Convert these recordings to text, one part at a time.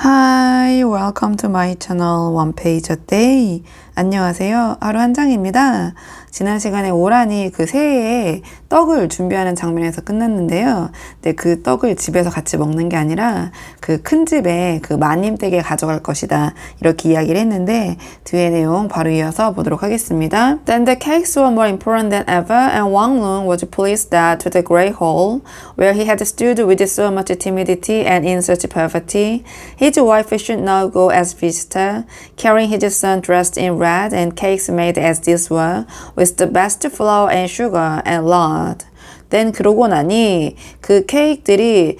Hi, welcome to my channel One Page a Day. 안녕하세요. 하루 한 장입니다. 지난 시간에 오란이 그 새해에 떡을 준비하는 장면에서 끝났는데요. 근데 그 떡을 집에서 같이 먹는 게 아니라 그 큰 집에 그 마님 댁에 가져갈 것이다. 이렇게 이야기를 했는데 뒤에 내용 바로 이어서 보도록 하겠습니다. Then the cakes were more important than ever and Wang Lun was pleased that to the great hall where he had stood with so much timidity and in such poverty, his wife should now go as visitor, carrying his son dressed in red and cakes made as these were, with the best flour and sugar and lard. then 그러고 나니 그 케이크들이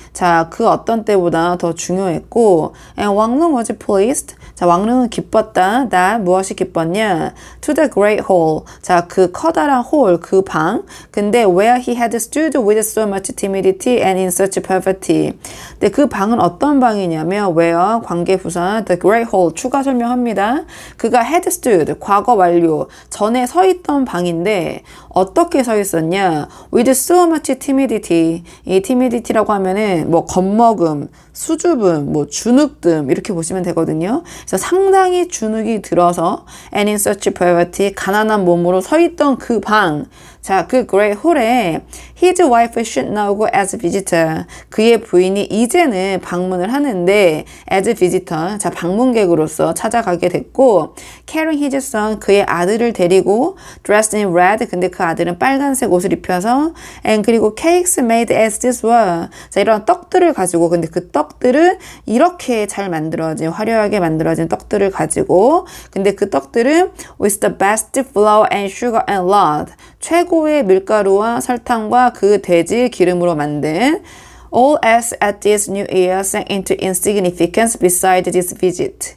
그 어떤 때보다 더 중요했고 and 왕릉 was pleased. 왕릉은 기뻤다. that 무엇이 기뻤냐? to the great hall. 그 커다란 홀, 그 방. 근데 where he had stood with so much timidity and in such poverty. 근데 그 방은 어떤 방이냐면 where 관계부사 the great hall 추가 설명합니다. 그가 had stood 과거 완료 전에 서 있던 방인데 어떻게 서 있었냐? with so much timidity. 이 timidity라고 하면은 뭐 겁먹음, 수줍음, 뭐 주눅듦 이렇게 보시면 되거든요. 그래서 상당히 주눅이 들어서 and in such poverty 가난한 몸으로 서 있던 그 방. 그 great hall에 his wife should now go as visitor. 그의 부인이 이제는 방문을 하는데 as visitor. 방문객으로서 찾아가게 됐고 carrying his son. 그의 아들을 데리고 dressed in red. 근데 그 아들은 빨간색 옷을 입혀서 and 그리고 cakes made as these were. 이런 떡들을 가지고 근데 그 떡들은 이렇게 잘 만들어진 화려하게 만들어진 떡들을 가지고 근데 그 떡들은 with the best flour and sugar and lard. 최고의 밀가루와 설탕과 그 돼지 기름으로 만든 all as at this new year sank into insignificance beside this visit.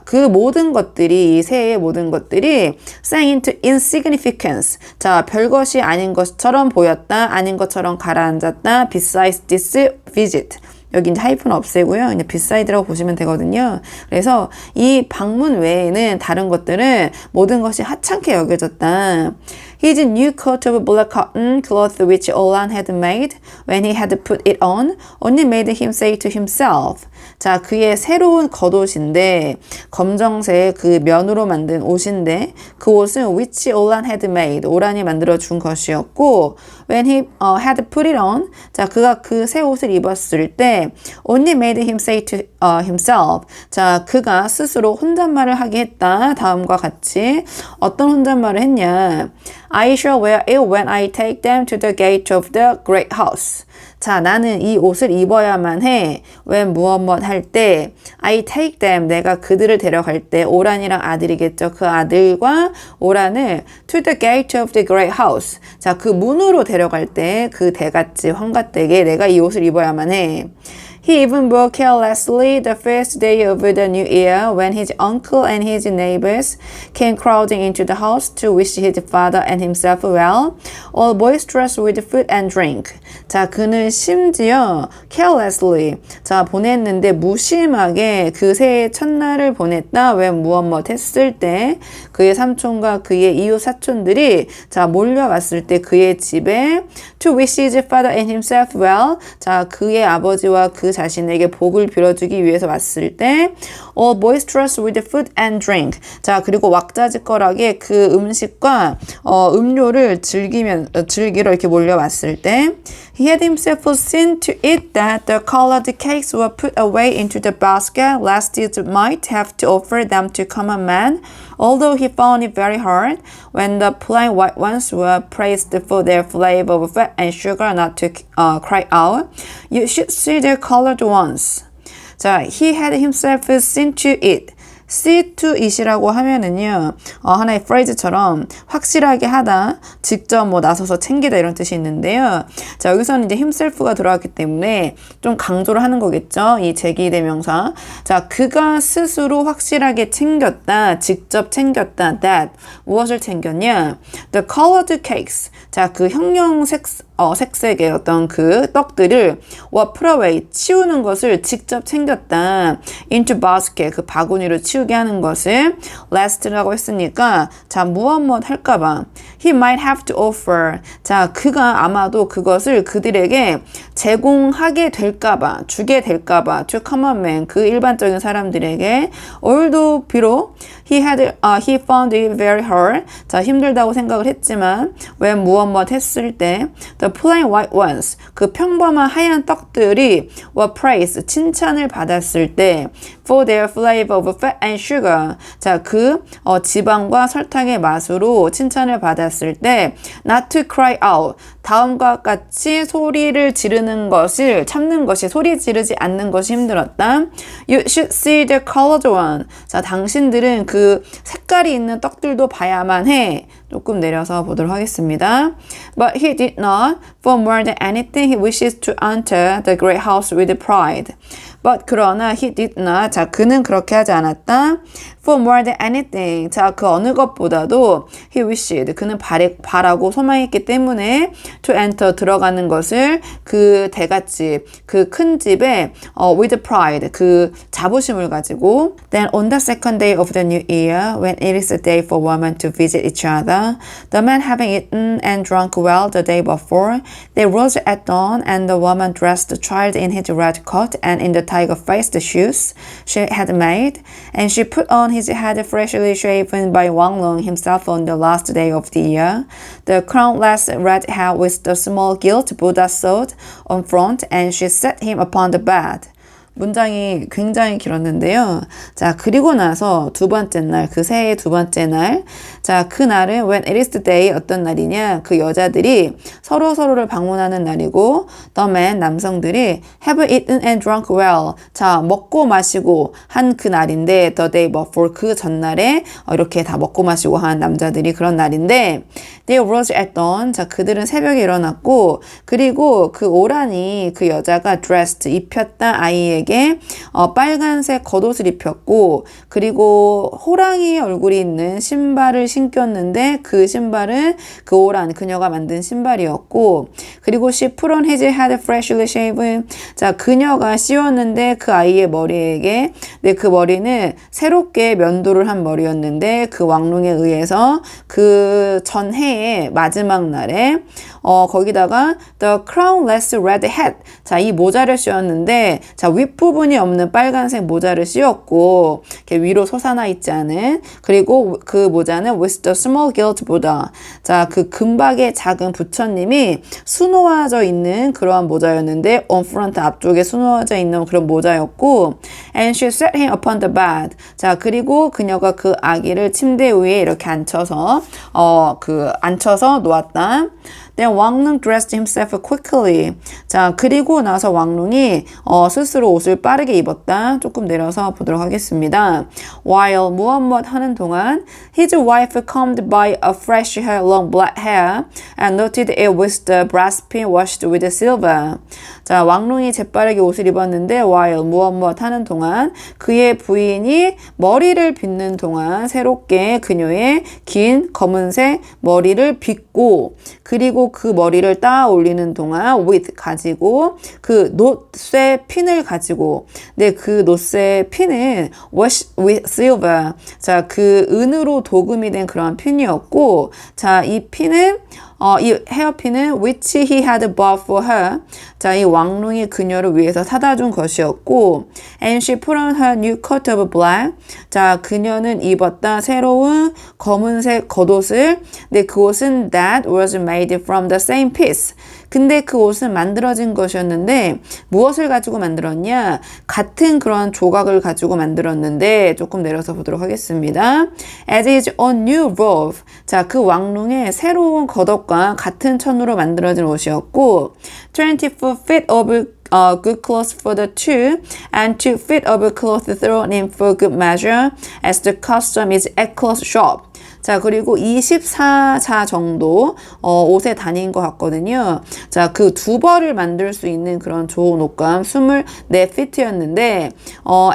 그 모든 것들이 이 새해의 모든 것들이 sank into insignificance. 별것이 아닌 것처럼 보였다. 아닌 것처럼 가라앉았다. besides this visit. 여기 이제 하이픈 없애고요. 이제 비사이드라고 보시면 되거든요. 그래서 이 방문 외에는 다른 것들은 모든 것이 하찮게 여겨졌다. His new coat of black cotton cloth which Olan had made when he had put it on only made him say to himself. 그의 새로운 겉옷인데 검정색 그 면으로 만든 옷인데 그 옷은 which Olan had made 오란이 만들어 준 것이었고 when he had put it on 그가 그 새 옷을 입었을 때 only made him say to himself. 그가 스스로 혼잣말을 하게 했다. 다음과 같이 어떤 혼잣말을 했냐? I shall wear it when I take them to the gate of the great house. 나는 이 옷을 입어야만 해. when 무엇 할 때 I take them 내가 그들을 데려갈 때 오란이랑 아들이겠죠. 그 아들과 오란을 to the gate of the great house. 그 문으로 데려갈 때 그 대갓집 환가댁에 내가 이 옷을 입어야만 해. He even bore carelessly the first day of the new year when his uncle and his neighbors came crowding into the house to wish his father and himself well, all boisterous with food and drink. 그는 심지어 carelessly 보냈는데 무심하게 그 새해 첫날을 보냈다. 왜 무엇 했을 때 그의 삼촌과 그의 이웃 사촌들이 몰려왔을 때 그의 집에 to wish his father and himself well. 그의 아버지와 그 자신에게 복을 빌어주기 위해서 왔을 때 all boisterous with food and drink. 그리고 왁자지껄하게 그 음식과 음료를 즐기러 이렇게 몰려왔을 때 he had himself seen to it that the colored cakes were put away into the basket lest it might have to offer them to common men, although he found it very hard when the plain white ones were praised for their flavor of fat and sugar not to cry out, you should see the colored ones. He had himself seen to it. see to it이라고 하면은요, 하나의 phrase처럼 확실하게 하다, 직접 나서서 챙기다 이런 뜻이 있는데요. 여기서는 이제 himself가 들어갔기 때문에 좀 강조를 하는 거겠죠. 이 제기대명사. 그가 스스로 확실하게 챙겼다, 직접 챙겼다. that 무엇을 챙겼냐? The colored cakes. 그 색색의 어떤 그 떡들을 put away 치우는 것을 직접 챙겼다. into basket 그 바구니로 치우게 하는 것을 last라고 했으니까 무엇 할까봐 he might have to offer. 자, 그가 아마도 그것을 그들에게 제공하게 될까봐, 주게 될까봐, to common man, 그 일반적인 사람들에게, although 비록 he found it very hard. 자, 힘들다고 생각을 했지만, when 무엇 했을 때, the plain white ones, 그 평범한 하얀 떡들이 were praised, 칭찬을 받았을 때, for their flavor of fat and sugar. 자, 그 지방과 설탕의 맛으로 칭찬을 받았을 때, not to cry out. 다음과 같이 소리를 지르는 것을 참는 것이 소리 지르지 않는 것이 힘들었다. You should see the colored one. 자, 당신들은 그 색깔이 있는 떡들도 봐야만 해. 조금 내려서 보도록 하겠습니다. But he did not. For more than anything, he wishes to enter the great house with pride. But 그러나 he did not. 자, 그는 그렇게 하지 않았다. For more than anything. 자, 그 어느 것보다도 he wished. 그는 바라고 소망했기 때문에 to enter 들어가는 것을 그 대갓집, 그 큰 집에 with pride. 그 자부심을 가지고. Then on the second day of the new year, when it is a day for women to visit each other, the men having eaten and drunk well the day before, they rose at dawn, and the woman dressed the child in his red coat and in the tiger-faced shoes she had made, and she put on his head freshly shaven by Wang Long himself on the last day of the year, the crownless red hair with the small gilt Buddha sword on front, and she set him upon the bed. 문장이 굉장히 길었는데요. 자, 그리고 나서 두 번째 날, 그 새해의 두 번째 날. 자, 그 날은 when it is the day, 어떤 날이냐? 그 여자들이 서로를 방문하는 날이고, the men, 남성들이 have eaten and drunk well. 자, 먹고 마시고 한 그 날인데, the day before, 그 전날에 이렇게 다 먹고 마시고 한 남자들이 그런 날인데, they rose at dawn. 자, 그들은 새벽에 일어났고, 그리고 그 오란이 그 여자가 dressed, 입혔다 아이에게 빨간색 겉옷을 입혔고, 그리고 호랑이 얼굴이 있는 신발을 신겼는데 그 신발은 그 오란 그녀가 만든 신발이었고, 그리고 she put on his head freshly shaven. 자, 그녀가 씌웠는데 그 아이의 머리에게, 네, 그 머리는 새롭게 면도를 한 머리였는데 그 왕릉에 의해서 그 전해의 마지막 날에 거기다가 the crownless red hat. 자, 이 모자를 씌웠는데, 자, 윗부분이 없는 빨간색 모자를 씌웠고, 이렇게 위로 솟아나 있지 않은, 그리고 그 모자는 with the small gilt Buddha. 자, 그 금박의 작은 부처님이 수놓아져 있는 그러한 모자였는데, on front 앞쪽에 수놓아져 있는 그런 모자였고, and she set him upon the bed. 자, 그리고 그녀가 그 아기를 침대 위에 이렇게 앉혀서 놓았다. Then 왕릉 dressed himself quickly. 자, 그리고 나서 왕릉이 스스로 옷을 빠르게 입었다. 조금 내려서 보도록 하겠습니다. While 무엇 하는 동안 his wife combed by a fresh hair, long black hair and knotted it with the breastpin washed with silver. 자, 왕릉이 재빠르게 옷을 입었는데 while 무엇 하는 동안 그의 부인이 머리를 빗는 동안 새롭게 그녀의 긴 검은색 머리를 빗고, 그리고 그 머리를 따 올리는 동안 with 가지고 그 놋쇠 핀을 가지고, 네, 그 놋쇠 핀은 washed with silver. 자, 그 은으로 도금이 된 그런 핀이었고, 자, 이 핀은 이 헤어핀은 which he had bought for her. 자, 이 왕릉이 그녀를 위해서 사다 준 것이었고, and she put on her new coat of black. 자, 그녀는 입었다 새로운 검은색 겉옷을. 네, 그 옷은 that was made from the same piece. 근데 그 옷은 만들어진 것이었는데 무엇을 가지고 만들었냐? 같은 그런 조각을 가지고 만들었는데, 조금 내려서 보도록 하겠습니다. As is on new robe. 자, 그 왕릉의 새로운 겉옷과 같은 천으로 만들어진 옷이었고, 24 feet of good clothes for the two, and 2 feet of cloth thrown in for good measure, as the custom is at cloth shop. 자, 그리고 24자 정도 옷에 다닌 것 같거든요. 자, 그 두 벌을 만들 수 있는 그런 좋은 옷감 24feet였는데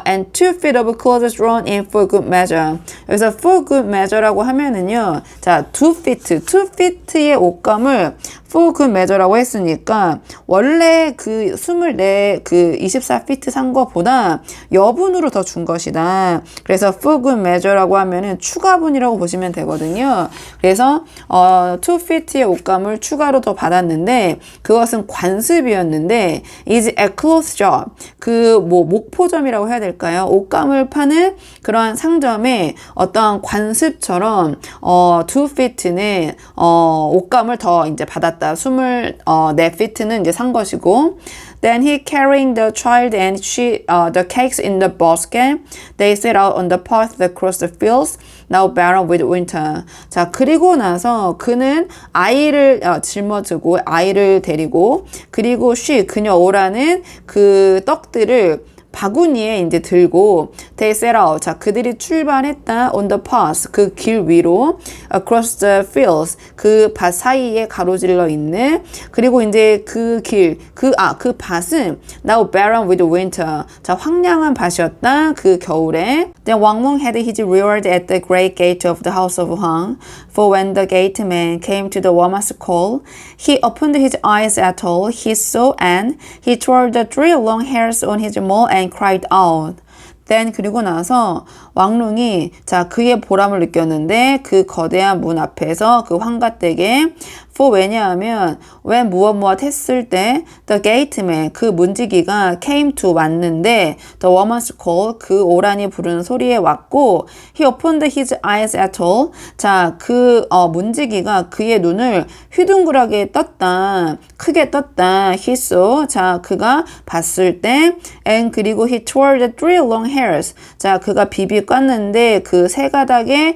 and 2 feet of clothes thrown in for good measure. 여기서 for good measure라고 하면은요, 자, 2 feet의 옷감을 for good measure라고 했으니까 원래 그 24, 그 24피트 산 거보다 여분으로 더 준 것이다. 그래서 for good measure라고 하면은 추가분이라고 보시면 되거든요. 그래서 2피트의 옷감을 추가로 더 받았는데 그것은 관습이었는데 is a clothes job. 그 뭐 목포점이라고 해야 될까요? 옷감을 파는 그러한 상점에 어떠한 관습처럼 2피트는 옷감을 더 이제 받았다. 24피트는 이제 산 것이고 Then he carrying the child and she the cakes in the basket. They set out on the path across the fields, now barren with winter. 자, 그리고 나서 그는 아이를 짊어지고 아이를 데리고 그리고 she 그녀 오라는 그 떡들을 바구니에 이제 들고 they set out. 자, 그들이 출발했다 on the path. 그 길 위로 across the fields. 그 밭 사이에 가로질러 있는 그리고 이제 그 길, 그 밭은 now barren with winter. 자, 황량한 밭이었다. 그 겨울에. Then Wang Lung had his reward at the great gate of the house of Huang. For when the gateman came to the woman's call, he opened his eyes at all. He saw and he twirled the 3 long hairs on his mole and cried out. Then 그리고 나서 왕룽이 자 그의 보람을 느꼈는데 그 거대한 문 앞에서 그 환가댁에 for 왜냐하면 when 무엇 했을 때 the gateman 그 문지기가 came to 왔는데 the woman's call 그 오란이 부르는 소리에 왔고 he opened his eyes at all 자 그 문지기가 그의 눈을 휘둥그레하게 떴다 크게 떴다 he saw 자 그가 봤을 때 and 그리고 he twirled the 3 long hairs 자 그가 비비 깠는데 그 세 가닥의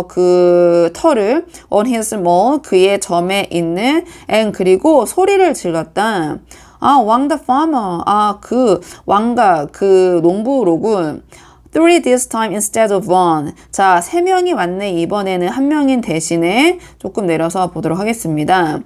그 털을 on his mole 그의 점에 있는 and 그리고 소리를 질렀다. 왕 the farmer. 그 왕가 그 농부로군. 3 this time instead of 1. 자, 3명이 왔네. 이번에는 1명인 대신에 조금 내려서 보도록 하겠습니다.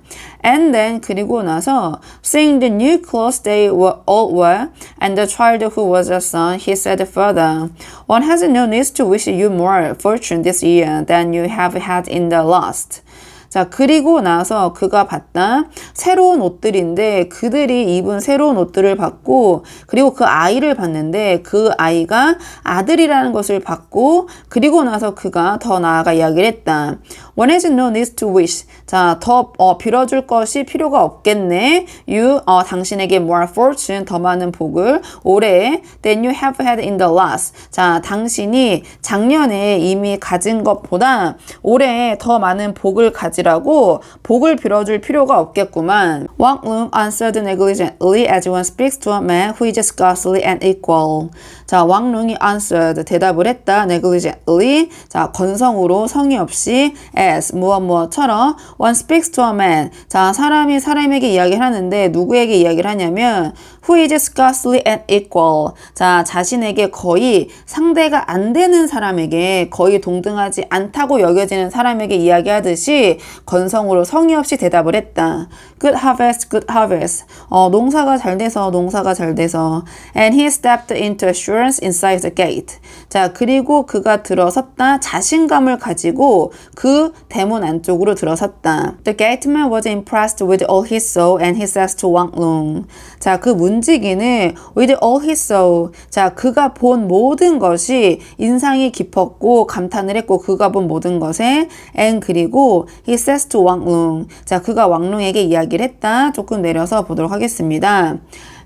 And then 그리고 나서 seeing the new clothes they were all wear and the child who was a son, he said further, one has no need to wish you more fortune this year than you have had in the last. 자, 그리고 나서 그가 봤다. 새로운 옷들인데 그들이 입은 새로운 옷들을 봤고 그리고 그 아이를 봤는데 그 아이가 아들이라는 것을 봤고 그리고 나서 그가 더 나아가 이야기를 했다. One has no need to wish. 자, 더 빌어줄 것이 필요가 없겠네. You, 당신에게 more fortune, 더 많은 복을 올해 than you have had in the last. 자, 당신이 작년에 이미 가진 것보다 올해 더 많은 복을 가지라고 복을 빌어줄 필요가 없겠구만. Wang Lung answered negligently as one speaks to a man who is scarcely an equal. 자, 왕룽이 answered, 대답을 했다. negligently, 자, 건성으로 성의 없이 as, 무엇처럼 one speaks to a man. 자, 사람이 사람에게 이야기를 하는데 누구에게 이야기를 하냐면 who is scarcely an equal. 자, 자신에게 거의 상대가 안 되는 사람에게 거의 동등하지 않다고 여겨지는 사람에게 이야기하듯이 건성으로 성의 없이 대답을 했다. Good harvest, good harvest. 농사가 잘 돼서, 농사가 잘 돼서. And he stepped into assurance inside the gate. 자, 그리고 그가 들어섰다. 자신감을 가지고 그 대문 안쪽으로 들어섰다. The gateman was impressed with all he saw and he says to Wang Lung. 자, 그 문지기는 with all he saw. 자, 그가 본 모든 것이 인상이 깊었고 감탄을 했고 그가 본 모든 것에 and 그리고 he says to Wang Lung. 자, 그가 왕룽에게 이야기를 했다. 조금 내려서 보도록 하겠습니다.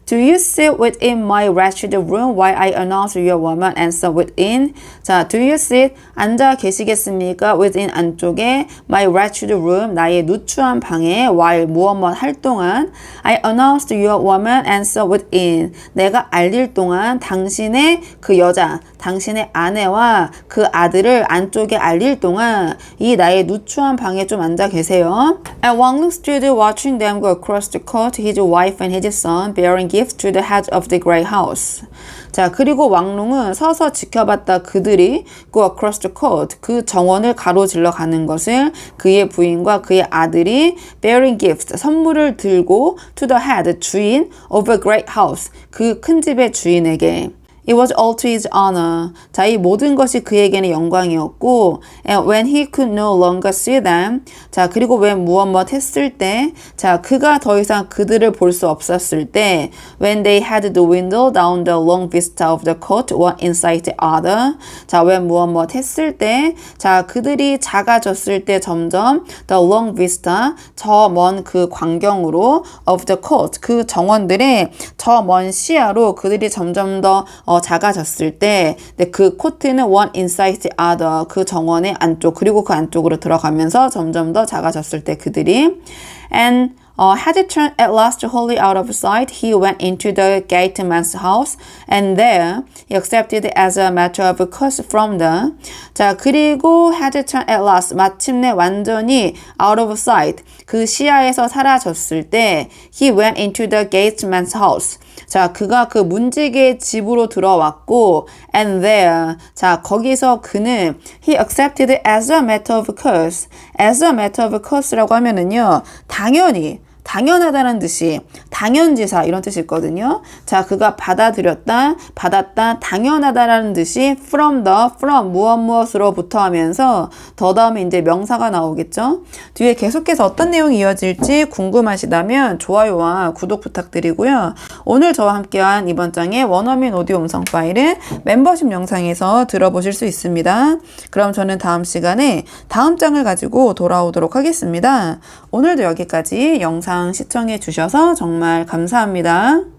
Do you sit within my wretched room while I announce your woman answer within? 자, do you sit? 앉아 계시겠습니까? within 안쪽에 my wretched room 나의 누추한 방에 while 무엇 할 동안 I announced your woman answer within 내가 알릴 동안 당신의 그 여자 당신의 아내와 그 아들을 안쪽에 알릴 동안 이 나의 누추한 방에 좀 앉아 계세요. And Wang Lung stood watching them go across the court, his wife and his son bearing gifts to the head of the great house. 자, 그리고 왕룽은 서서 지켜봤다. 그들이 go across the court, 그 정원을 가로질러 가는 것을 그의 부인과 그의 아들이 bearing gifts, 선물을 들고 to the head, 주인 of a great house, 그 큰 집의 주인에게 It was all to his honor. 자, 이 모든 것이 그에게는 영광이었고, and when he could no longer see them. 자, 그리고 when 무엇 했을 때, 자, 그가 더 이상 그들을 볼 수 없었을 때, when they had to dwindle down the long vista of the court, one inside the other. 자, when 무엇 했을 때, 자, 그들이 작아졌을 때 점점 the long vista, 저 먼 그 광경으로 of the court, 그 정원들의 저 먼 시야로 그들이 점점 더 작아졌을 때, 그 코트는 one inside the other, 그 정원의 안쪽, 그리고 그 안쪽으로 들어가면서 점점 더 작아졌을 때 그들이 and had it turned at last wholly out of sight, he went into the gateman's house, and there he accepted as a matter of course from the. 자, 그리고 had it turned at last, 마침내 완전히 out of sight, 그 시야에서 사라졌을 때, he went into the gateman's house. 자, 그가 그 문지기의 집으로 들어왔고, and there, 자, 거기서 그는 he accepted as a matter of course. as a matter of course라고 하면은요, 당연하다는 뜻이 당연지사 이런 뜻이 있거든요. 자, 그가 받았다, 당연하다라는 뜻이 from 무엇으로부터 하면서 더 다음에 이제 명사가 나오겠죠. 뒤에 계속해서 어떤 내용이 이어질지 궁금하시다면 좋아요와 구독 부탁드리고요. 오늘 저와 함께한 이번 장의 원어민 오디오 음성 파일은 멤버십 영상에서 들어보실 수 있습니다. 그럼 저는 다음 시간에 다음 장을 가지고 돌아오도록 하겠습니다. 오늘도 여기까지 영상 시청해 주셔서 정말 감사합니다.